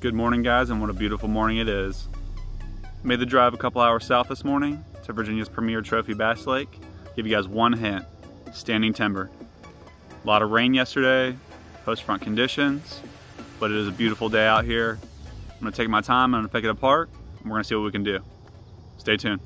Good morning, guys, and what a beautiful morning it is. Made the drive a couple hours south this morning to Virginia's premier trophy bass lake. Give you guys one hint: standing timber. A lot of rain yesterday, post-front conditions, but it is a beautiful day out here. I'm gonna take my time, I'm gonna pick it apart, and we're gonna see what we can do. Stay tuned.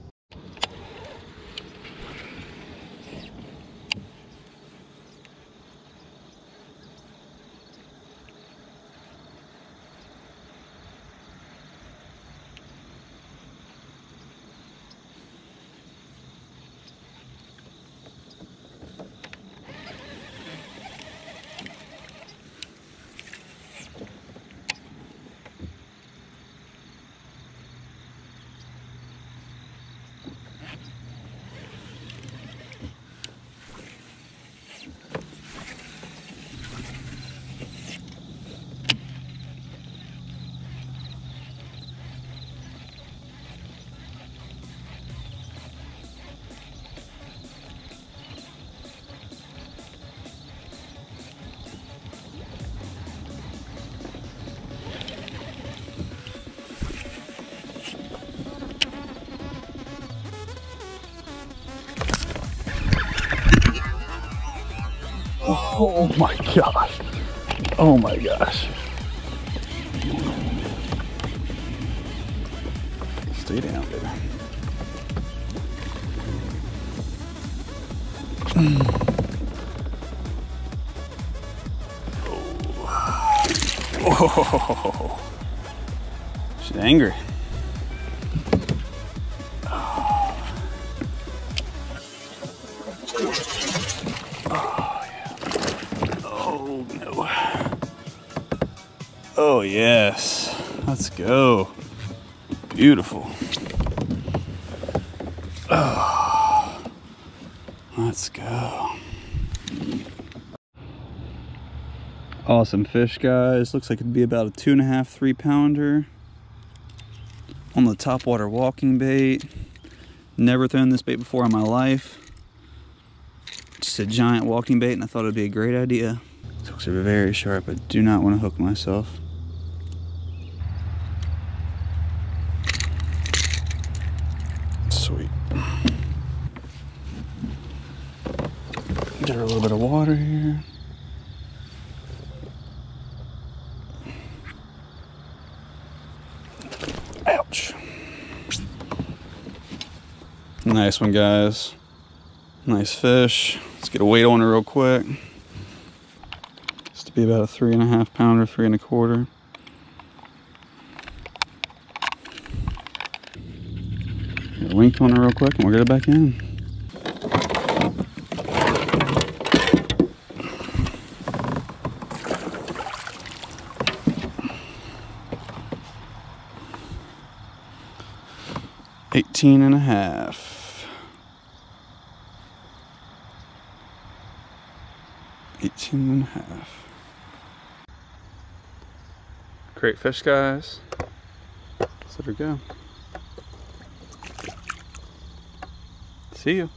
Oh my gosh. Oh my gosh. Stay down, baby. Oh. She's angry. Oh yes, let's go. Beautiful. Oh, let's go. Awesome fish, guys. Looks like it'd be about a 2.5, 3 pounder on the topwater walking bait. Never thrown this bait before in my life. Just a giant walking bait, and I thought it'd be a great idea. These hooks are very sharp. I do not want to hook myself. Sweet. Get her a little bit of water here. Ouch. Nice one, guys. Nice fish. Let's get a weight on her real quick. It's to be about a 3.5 pounder, 3.25. Get a length on her real quick and we'll get it back in. $18.5. 18.5. Great fish, guys. Let's let her go. See you.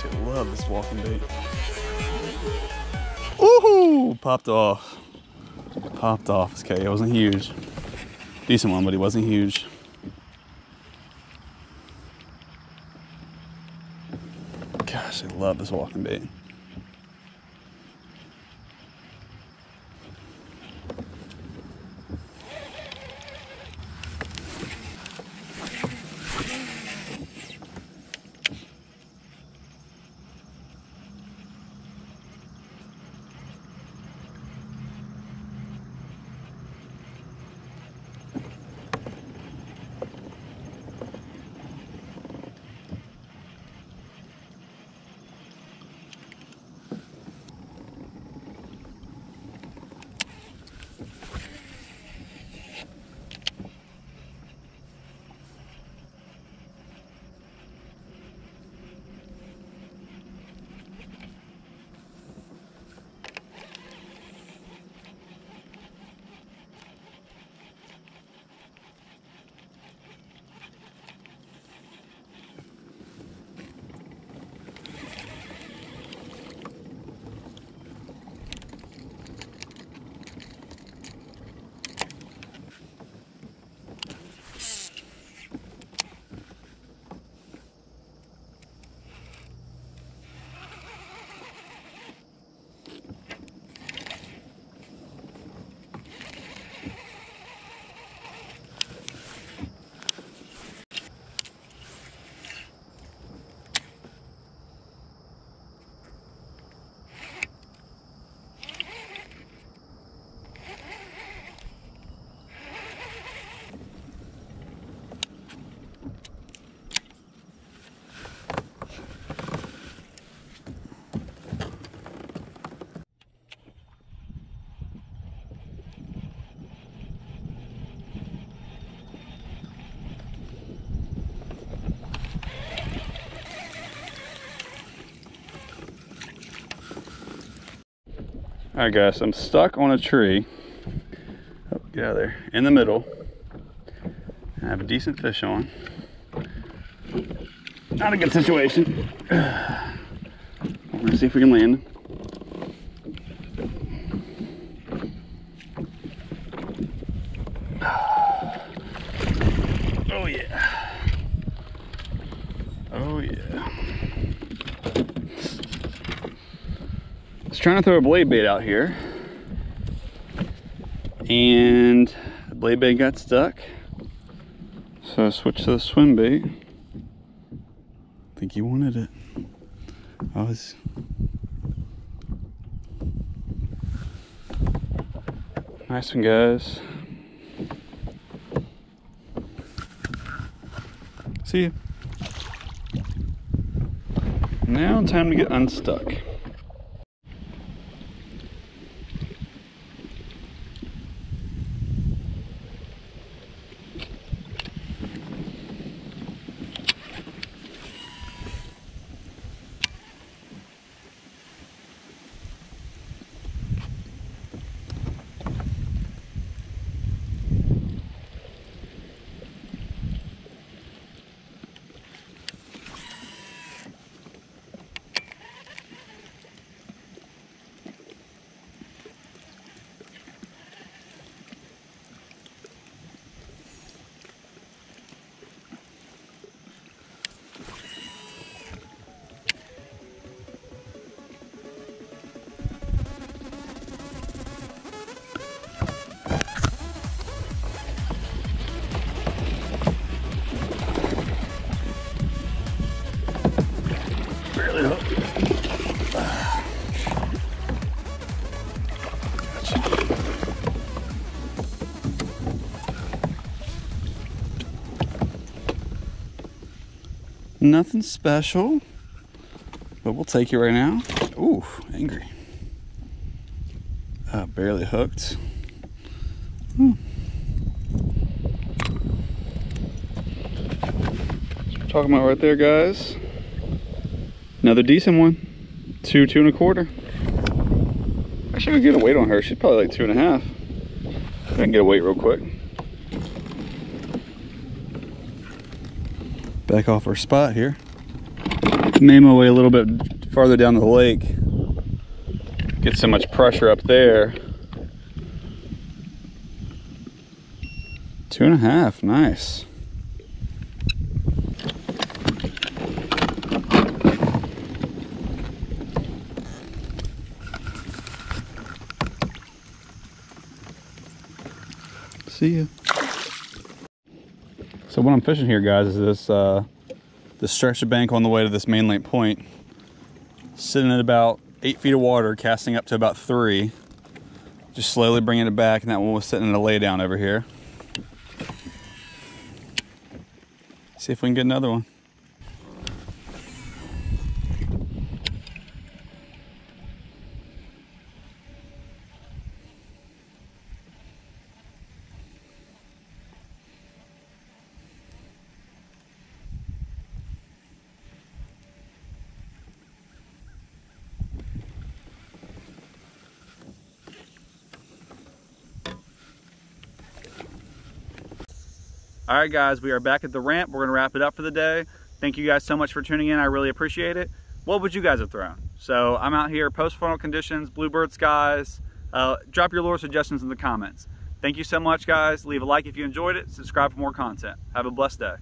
Gosh, I love this walking bait. Woohoo! Popped off. Popped off. Okay, it wasn't huge. Decent one, but he wasn't huge. Gosh, I love this walking bait. All right, guys, I'm stuck on a tree. Oh, get out of there. In the middle. I have a decent fish on. Not a good situation. I'm gonna see if we can land him. Oh yeah. Oh yeah. I was trying to throw a blade bait out here, and the blade bait got stuck. So I switched to the swim bait. I think he wanted it. Nice one, guys. See ya. Now time to get unstuck. Nothing special, but we'll take it right now. Ooh, angry. Barely hooked. Talking about right there, guys. Another decent one. 2, 2 1/4. Actually, we get a weight on her. She's probably like 2 1/2. I can get a weight real quick. Back off our spot here. made my way a little bit farther down the lake. Get so much pressure up there. 2.5, nice. See ya. So what I'm fishing here, guys, is this stretch of bank on the way to this main lake point. Sitting at about 8 feet of water, casting up to about 3. Just slowly bringing it back, and that one was sitting in a lay down over here. See if we can get another one. All right, guys, we are back at the ramp. We're gonna wrap it up for the day. Thank you guys so much for tuning in. I really appreciate it. What would you guys have thrown? So I'm out here, post-frontal conditions, bluebird skies. Drop your lure suggestions in the comments. Thank you so much, guys. Leave a like if you enjoyed it. Subscribe for more content. Have a blessed day.